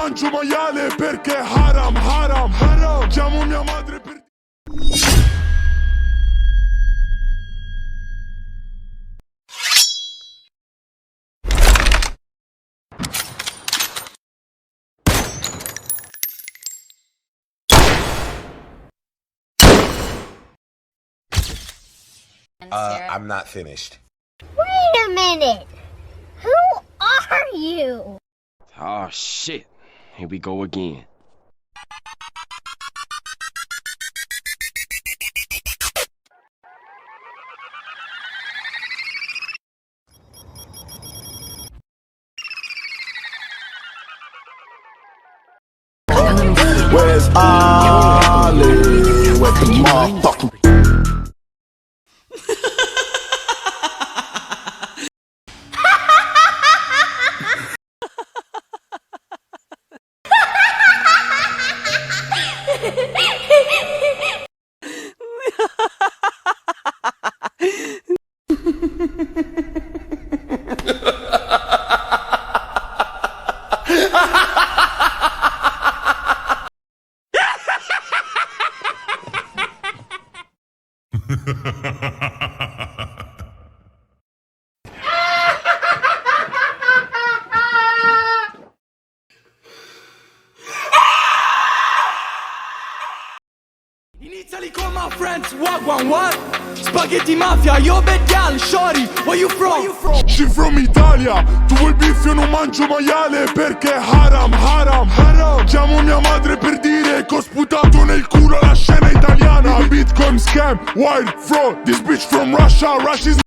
mangio maiale perché haram, haram, haram. Chiamo mia madre per... I'm not finished. Wait a minute! Who are you? Oh shit, here we go again. Where's Ali? Where's the motherfucking... In Italy call my friends, wagwan, what? Spaghetti mafia, yo bad gal, shorty, where you from? She from Italia, tu vuoi beef, io non mangio maiale perché haram, haram, haram. Chiamo mia madre per dire che ho sputato nel culo la scena italiana. Bitcoin scam, wild fraud, this bitch from Russia, Russia's